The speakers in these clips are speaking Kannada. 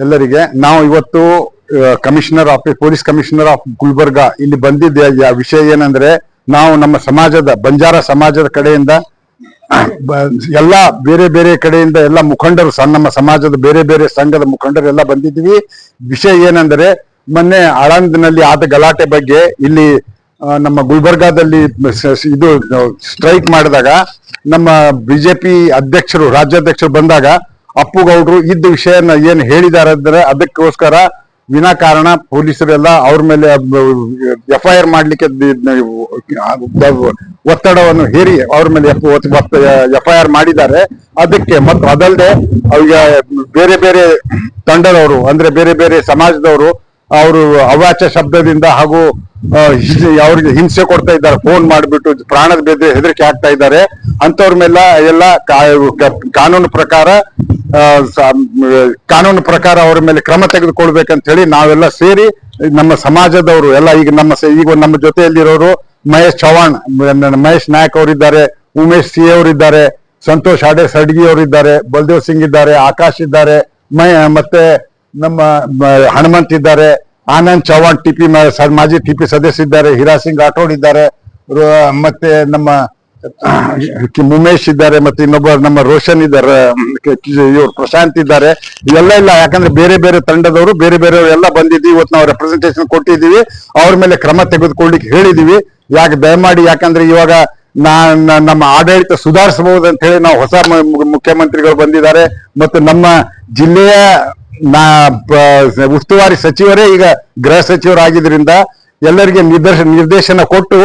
ಎಲ್ಲರಿಗೆ ನಾವು ಇವತ್ತು commissioner of police commissioner of Gulbarga ಇಲ್ಲಿ ಬಂದಿದ್ದ ವಿಷಯ ಏನಂದ್ರೆ, ನಾವು ನಮ್ಮ ಸಮಾಜದ ಬಂಜಾರ ಸಮಾಜದ ಕಡೆಯಿಂದ ಎಲ್ಲಾ ಬೇರೆ ಬೇರೆ ಕಡೆಯಿಂದ ಎಲ್ಲ ಮುಖಂಡರು ನಮ್ಮ ಸಮಾಜದ ಬೇರೆ ಬೇರೆ ಸಂಘದ ಮುಖಂಡರು ಎಲ್ಲ ಬಂದಿದ್ವಿ. ವಿಷಯ ಏನಂದ್ರೆ, ಮೊನ್ನೆ ಆಳಂದ್ನಲ್ಲಿ ಆದ ಗಲಾಟೆ ಬಗ್ಗೆ ಇಲ್ಲಿ ನಮ್ಮ ಗುಲ್ಬರ್ಗಾದಲ್ಲಿ ಇದು ಸ್ಟ್ರೈಕ್ ಮಾಡಿದಾಗ ನಮ್ಮ ಬಿಜೆಪಿ ಅಧ್ಯಕ್ಷರು ರಾಜ್ಯಾಧ್ಯಕ್ಷರು ಬಂದಾಗ ಅಪ್ಪುಗೌಡರು ಇದ್ದ ವಿಷಯನ ಏನ್ ಹೇಳಿದಾರೆ ಅಂದ್ರೆ ಅದಕ್ಕೋಸ್ಕರ ವಿನಾಕಾರಣ ಪೊಲೀಸರೆಲ್ಲ ಅವ್ರ ಮೇಲೆ FIR ಮಾಡ್ಲಿಕ್ಕೆ ಒತ್ತಡವನ್ನು ಹೇರಿ ಅವ್ರ ಮೇಲೆ FIR ಮಾಡಿದ್ದಾರೆ. ಅದಕ್ಕೆ ಮತ್ತು ಅದಲ್ಲದೆ ಅವ್ರಿಗೆ ಬೇರೆ ಬೇರೆ ತಂಡದವರು ಅಂದ್ರೆ ಬೇರೆ ಬೇರೆ ಸಮಾಜದವರು ಅವರು ಅವಾಚ್ಯ ಶಬ್ದದಿಂದ ಹಾಗೂ ಅವ್ರಿಗೆ ಹಿಂಸೆ ಕೊಡ್ತಾ ಇದ್ದಾರೆ, ಫೋನ್ ಮಾಡಿಬಿಟ್ಟು ಪ್ರಾಣದ ಬೆದರಿಕೆ ಹೆದರಿಕೆ ಆಗ್ತಾ ಇದ್ದಾರೆ. ಅಂತವ್ರ ಮೇಲೆ ಎಲ್ಲ ಕಾನೂನು ಪ್ರಕಾರ ಅವ್ರ ಮೇಲೆ ಕ್ರಮ ತೆಗೆದುಕೊಳ್ಬೇಕಂತ ಹೇಳಿ ನಾವೆಲ್ಲ ಸೇರಿ ನಮ್ಮ ಸಮಾಜದವರು ಎಲ್ಲ ಈಗ ನಮ್ಮ ಜೊತೆಯಲ್ಲಿರೋರು ಮಹೇಶ್ ಚವಾಣ್, ಮಹೇಶ್ ನಾಯಕ್ ಅವರಿದ್ದಾರೆ, ಉಮೇಶ್ ಸಿ ಅವರಿದ್ದಾರೆ, ಸಂತೋಷ್ ಹಾಡೆ ಸಡ್ಗಿ ಅವರಿದ್ದಾರೆ, ಬಲ್ದೇವ್ ಸಿಂಗ್ ಇದ್ದಾರೆ, ಆಕಾಶ್ ಇದ್ದಾರೆ, ಮತ್ತೆ ನಮ್ಮ ಹನುಮಂತ್ ಇದ್ದಾರೆ, ಆನಂದ್ ಚವಾಣ್ ಮಾಜಿ TP ಸದಸ್ಯ ಇದ್ದಾರೆ, ಹೀರಾ ಸಿಂಗ್ ರಾಠೋಡ್ ಇದ್ದಾರೆ, ಮತ್ತೆ ನಮ್ಮ ಉಮೇಶ್ ಇದ್ದಾರೆ, ಮತ್ತೆ ಇನ್ನೊಬ್ಬ ನಮ್ಮ ರೋಷನ್ ಇದ್ದಾರೆ, ಇವ್ರು ಪ್ರಶಾಂತ್ ಇದ್ದಾರೆ. ಇವೆಲ್ಲ ಇಲ್ಲ, ಯಾಕಂದ್ರೆ ಬೇರೆ ಬೇರೆ ತಂಡದವರು ಬೇರೆ ಬೇರೆಯವರು ಎಲ್ಲ ಬಂದಿದ್ದೀವಿ. ಇವತ್ತು ನಾವು ರೆಪ್ರೆಸೆಂಟೇಷನ್ ಕೊಟ್ಟಿದ್ದೀವಿ, ಅವ್ರ ಮೇಲೆ ಕ್ರಮ ತೆಗೆದುಕೊಳ್ಳಿಕ್ಕೆ ಹೇಳಿದೀವಿ. ದಯಮಾಡಿ ಯಾಕಂದ್ರೆ ಇವಾಗ ನಮ್ಮ ಆಡಳಿತ ಸುಧಾರಿಸಬಹುದು ಅಂತ ಹೇಳಿ ನಾವು ಹೊಸ ಮುಖ್ಯಮಂತ್ರಿಗಳು ಬಂದಿದ್ದಾರೆ ಮತ್ತು ನಮ್ಮ ಜಿಲ್ಲೆಯ ಉಸ್ತುವಾರಿ ಸಚಿವರೇ ಈಗ ಗೃಹ ಸಚಿವರಾಗಿದ್ದರಿಂದ ಎಲ್ಲರಿಗೆ ನಿರ್ದೇಶನ ಕೊಟ್ಟು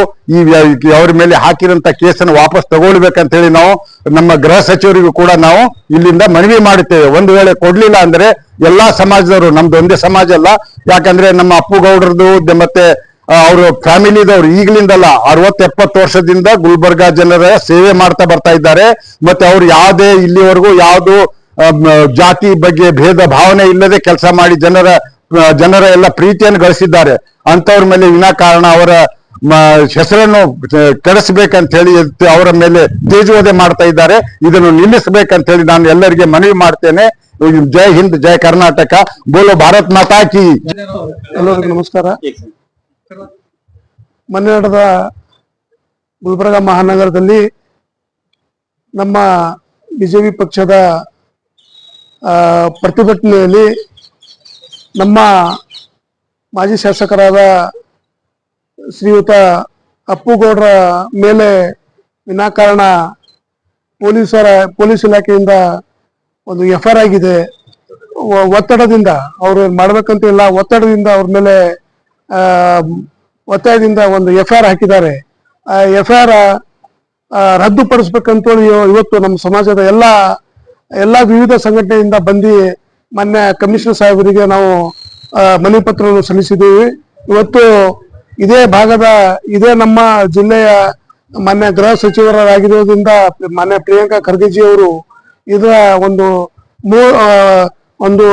ಅವ್ರ ಮೇಲೆ ಹಾಕಿರಂತ ಕೇಸನ್ನು ವಾಪಸ್ ತಗೊಳ್ಬೇಕಂತ ಹೇಳಿ ನಾವು ನಮ್ಮ ಗೃಹ ಸಚಿವರಿಗೂ ಕೂಡ ನಾವು ಇಲ್ಲಿಂದ ಮನವಿ ಮಾಡುತ್ತೇವೆ. ಒಂದು ವೇಳೆ ಕೊಡ್ಲಿಲ್ಲ ಅಂದ್ರೆ ಎಲ್ಲಾ ಸಮಾಜದವರು, ನಮ್ದು ಒಂದೇ ಸಮಾಜ ಅಲ್ಲ, ಯಾಕಂದ್ರೆ ನಮ್ಮ ಅಪ್ಪುಗೌಡ್ರದ್ದು ಮತ್ತೆ ಅವರು ಫ್ಯಾಮಿಲಿದವ್ರು ಈಗಲಿಂದಲ್ಲ 60-70 ವರ್ಷದಿಂದ ಗುಲ್ಬರ್ಗಾ ಜನರ ಸೇವೆ ಮಾಡ್ತಾ ಬರ್ತಾ ಇದ್ದಾರೆ. ಮತ್ತೆ ಅವ್ರು ಯಾವುದೇ ಇಲ್ಲಿವರೆಗೂ ಯಾವುದು ಜಾತಿ ಬಗ್ಗೆ ಭೇದ ಭಾವನೆ ಇಲ್ಲದೆ ಕೆಲಸ ಮಾಡಿ ಜನರ ಎಲ್ಲ ಪ್ರೀತಿಯನ್ನು ಗಳಿಸಿದ್ದಾರೆ. ಅಂತವ್ರ ಮೇಲೆ ವಿನಾಕಾರಣ ಅವರ ಹೆಸರನ್ನು ಕೆಡಿಸಬೇಕಂತ ಹೇಳಿ ಅವರ ಮೇಲೆ ತೇಜೋವಧೆ ಮಾಡ್ತಾ ಇದ್ದಾರೆ. ಇದನ್ನು ನಿಲ್ಲಿಸಬೇಕಂತ ಹೇಳಿ ನಾನು ಎಲ್ಲರಿಗೆ ಮನವಿ ಮಾಡ್ತೇನೆ. ಜೈ ಹಿಂದ್, ಜೈ ಕರ್ನಾಟಕ, ಬೋಲೋ ಭಾರತ್ ಮಾತಾ ಕಿ. ಎಲ್ಲರಿಗೂ ನಮಸ್ಕಾರ. ಮೊನ್ನೆ ನಡೆದ ಗುಲ್ಬರ್ಗಾ ಮಹಾನಗರದಲ್ಲಿ ನಮ್ಮ ಬಿಜೆಪಿ ಪಕ್ಷದ ಪ್ರತಿಭಟನೆಯಲ್ಲಿ ನಮ್ಮ ಮಾಜಿ ಶಾಸಕರಾದ ಶ್ರೀಯುತ ಅಪ್ಪುಗೌಡರ ಮೇಲೆ ವಿನಾಕಾರಣ ಪೊಲೀಸ್ ಇಲಾಖೆಯಿಂದ ಒಂದು FIR ಆಗಿದೆ. ಒತ್ತಡದಿಂದ ಅವರು ಮಾಡ್ಬೇಕಂತ ಇಲ್ಲ, ಒತ್ತಡದಿಂದ ಅವ್ರ ಮೇಲೆ ಒತ್ತಾಯದಿಂದ ಒಂದು FIR ಹಾಕಿದ್ದಾರೆ. ಆ FIR ರದ್ದುಪಡಿಸ್ಬೇಕಂತೇಳಿ ಇವತ್ತು ನಮ್ಮ ಸಮಾಜದ ಎಲ್ಲ ವಿವಿಧ ಸಂಘಟನೆಯಿಂದ ಬಂದು ಮೊನ್ನೆ ಕಮಿಷನರ್ ಸಾಹೇಬರಿಗೆ ನಾವು ಮನವಿ ಪತ್ರವನ್ನು ಸಲ್ಲಿಸಿದ್ದೀವಿ. ಇವತ್ತು ಇದೇ ನಮ್ಮ ಜಿಲ್ಲೆಯ ಮಾನ್ಯ ಗೃಹ ಸಚಿವರಾಗಿರೋದ್ರಿಂದ ಮಾನ್ಯ ಪ್ರಿಯಾಂಕಾ ಖರ್ಗೆಜಿ ಅವರು ಇದರ ಒಂದು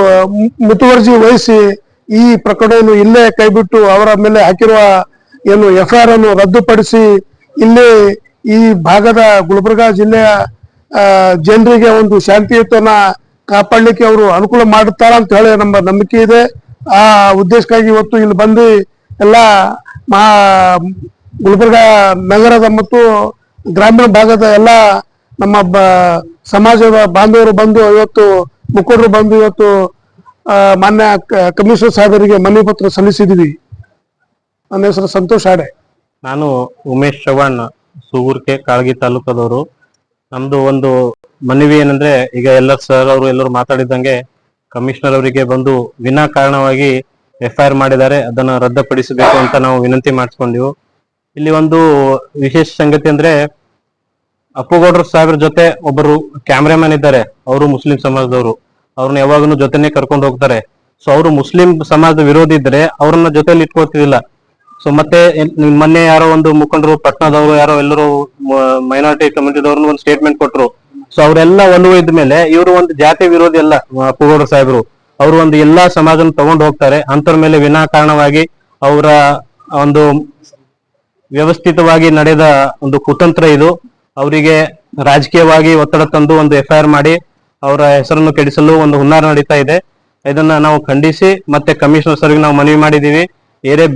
ಮುತುವರ್ಜಿ ವಹಿಸಿ ಈ ಪ್ರಕರಣವನ್ನು ಇಲ್ಲೇ ಕೈಬಿಟ್ಟು ಅವರ ಮೇಲೆ ಹಾಕಿರುವ ಏನು FIR ಅನ್ನು ರದ್ದುಪಡಿಸಿ ಇಲ್ಲಿ ಈ ಭಾಗದ ಗುಲ್ಬರ್ಗಾ ಜಿಲ್ಲೆಯ ಜನರಿಗೆ ಒಂದು ಶಾಂತಿಯುತನ ಕಾಪಾಡಲಿಕ್ಕೆ ಅವರು ಅನುಕೂಲ ಮಾಡುತ್ತಾರ ಅಂತ ಹೇಳಿ ನಮ್ಮ ನಂಬಿಕೆ ಇದೆ. ಆ ಉದ್ದೇಶಕ್ಕಾಗಿ ಇವತ್ತು ಇಲ್ಲಿ ಬಂದು ಎಲ್ಲ ಗುಲ್ಬರ್ಗಾ ನಗರದ ಮತ್ತು ಗ್ರಾಮೀಣ ಭಾಗದ ಎಲ್ಲ ನಮ್ಮ ಸಮಾಜದ ಬಾಂಧವರು ಬಂದು ಇವತ್ತು ಮುಖಂಡರು ಬಂದು ಇವತ್ತು ಮಾನ್ಯ ಕಮಿಷನರ್ ಸಾಹೇಬರಿಗೆ ಮನವಿ ಪತ್ರ ಸಲ್ಲಿಸಿದೀವಿ. ನನ್ನ ಹೆಸರು ಸಂತೋಷ್ ಹಾಡೆ. ನಾನು ಉಮೇಶ್ ಚವಾಣ್, ಸೂಗೂರ್ಕೆ, ಕಾಳಗಿ ತಾಲೂಕದವರು. ನಮ್ದು ಒಂದು ಮನವಿ ಏನಂದ್ರೆ, ಈಗ ಎಲ್ಲ ಸರ್ ಅವರು ಎಲ್ಲರೂ ಮಾತಾಡಿದಂಗೆ ಕಮಿಷನರ್ ಅವರಿಗೆ ಬಂದು ವಿನಾಕಾರಣವಾಗಿ FIR ಮಾಡಿದ್ದಾರೆ, ಅದನ್ನ ರದ್ದುಪಡಿಸಬೇಕು ಅಂತ ನಾವು ವಿನಂತಿ ಮಾಡಿಸ್ಕೊಂಡಿವು. ಇಲ್ಲಿ ಒಂದು ವಿಶೇಷ ಸಂಗತಿ ಅಂದ್ರೆ, ಅಪ್ಪುಗೌಡ್ರ ಸಾಹೇಬ್ರ ಜೊತೆ ಒಬ್ಬರು ಕ್ಯಾಮ್ರಾಮನ್ ಇದ್ದಾರೆ, ಅವರು ಮುಸ್ಲಿಂ ಸಮಾಜದವರು. ಅವ್ರನ್ನ ಯಾವಾಗಲೂ ಜೊತೆನೆ ಕರ್ಕೊಂಡು ಹೋಗ್ತಾರೆ. ಸೊ ಅವರು ಮುಸ್ಲಿಂ ಸಮಾಜದ ವಿರೋಧಿ ಇದ್ರೆ ಅವ್ರನ್ನ ಜೊತೆಲಿ ಇಟ್ಕೊಳ್ತಿದಿಲ್ಲ. ಸೊ ಮತ್ತೆ ಮೊನ್ನೆ ಯಾರೋ ಒಂದು ಮುಖಂಡರು ಪಟ್ನಾದವರು ಯಾರೋ ಎಲ್ಲರೂ ಮೈನಾರಿಟಿ ಕಮ್ಯುನಿಟಿದವ್ರನ್ನ ಒಂದು ಸ್ಟೇಟ್ಮೆಂಟ್ ಕೊಟ್ರು. ಸೊ ಅವರೆಲ್ಲ ಒಲವು ಇದ್ಮೇಲೆ ಇವರು ಒಂದು ಜಾತಿ ವಿರೋಧಿ ಅಲ್ಲ, ಅಪ್ಪುಗೌಡ ಸಾಹೇಬರು ಅವರು ಒಂದು ಎಲ್ಲಾ ಸಮಾಜನ ತಗೊಂಡು ಹೋಗ್ತಾರೆ. ಅಂತವ್ರ ಮೇಲೆ ವಿನಾಕಾರಣವಾಗಿ ಅವರ ಒಂದು ವ್ಯವಸ್ಥಿತವಾಗಿ ನಡೆದ ಒಂದು ಕುತಂತ್ರ ಇದು. ಅವರಿಗೆ ರಾಜಕೀಯವಾಗಿ ಒತ್ತಡ ತಂದು ಒಂದು FIR ಮಾಡಿ ಅವರ ಹೆಸರನ್ನು ಕೆಡಿಸಲು ಒಂದು ಹುನ್ನಾರ ನಡೀತಾ ಇದೆ. ಇದನ್ನ ನಾವು ಖಂಡಿಸಿ ಮತ್ತೆ ಕಮಿಷನರ್ ಸರ್ಗೆ ನಾವು ಮನವಿ ಮಾಡಿದೀವಿ.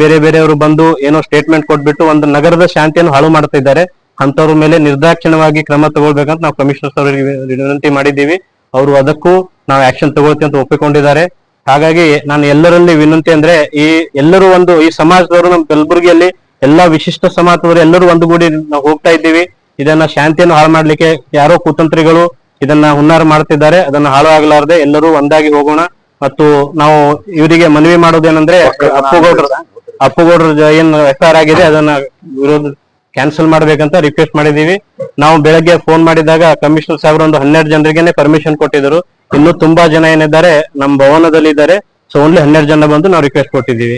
ಬೇರೆ ಬೇರೆಯವರು ಬಂದು ಏನೋ ಸ್ಟೇಟ್ಮೆಂಟ್ ಕೊಟ್ಬಿಟ್ಟು ಒಂದು ನಗರದ ಶಾಂತಿಯನ್ನು ಹಾಳು ಮಾಡ್ತಾ ಇದ್ದಾರೆ. ಅಂತವ್ರ ಮೇಲೆ ನಿರ್ದಾಕ್ಷಿಣ್ಯವಾಗಿ ಕ್ರಮ ತಗೊಳ್ಬೇಕಂತ ನಾವು ಕಮಿಷನರ್ ಅವರಿಗೆ ವಿನಂತಿ ಮಾಡಿದ್ದೀವಿ. ಅವರು ಅದಕ್ಕೂ ನಾವು ಆಕ್ಷನ್ ತಗೊಳ್ತೀವಿ ಅಂತ ಒಪ್ಪಿಕೊಂಡಿದ್ದಾರೆ. ಹಾಗಾಗಿ ನಾನು ಎಲ್ಲರಲ್ಲಿ ವಿನಂತಿ ಅಂದ್ರೆ ಈ ಸಮಾಜದವರು ನಮ್ಮ ಕಲಬುರಗಿಯಲ್ಲಿ ಎಲ್ಲಾ ವಿಶಿಷ್ಟ ಸಮಾಜದವರು ಎಲ್ಲರೂ ಒಂದುಗೂಡಿ ನಾವು ಹೋಗ್ತಾ ಇದ್ದೀವಿ. ಇದನ್ನ ಶಾಂತಿಯನ್ನು ಹಾಳು ಮಾಡ್ಲಿಕ್ಕೆ ಯಾರೋ ಕುತಂತ್ರಿಗಳು ಇದನ್ನ ಹುನ್ನಾರ ಮಾಡ್ತಿದ್ದಾರೆ. ಅದನ್ನ ಹಾಳು ಆಗಲಾರದೆ ಎಲ್ಲರೂ ಒಂದಾಗಿ ಹೋಗೋಣ. ಮತ್ತು ನಾವು ಇವರಿಗೆ ಮನವಿ ಮಾಡೋದೇನಂದ್ರೆ ಅಪ್ಪುಗೌಡ್ರ ಏನ್ ಎಫ್ಐಆರ್ ಆಗಿದೆ ಅದನ್ನ ವಿರೋಧ ಕ್ಯಾನ್ಸಲ್ ಮಾಡ್ಬೇಕಂತ ರಿಕ್ವೆಸ್ಟ್ ಮಾಡಿದೀವಿ. ನಾವು ಬೆಳಗ್ಗೆ ಫೋನ್ ಮಾಡಿದಾಗ ಕಮಿಷನರ್ ಸಾಹೇಬ್ರು ಒಂದು 12 ಜನರಿಗೆನೆ ಪರ್ಮಿಷನ್ ಕೊಟ್ಟಿದ್ರು. ಇನ್ನೂ ತುಂಬಾ ಜನ ಏನಿದ್ದಾರೆ ನಮ್ಮ ಭವನದಲ್ಲಿ ಇದ್ದಾರೆ. ಸೊ ಓನ್ಲಿ 12 ಜನ ಬಂದು ನಾವು ರಿಕ್ವೆಸ್ಟ್ ಕೊಟ್ಟಿದ್ದೀವಿ.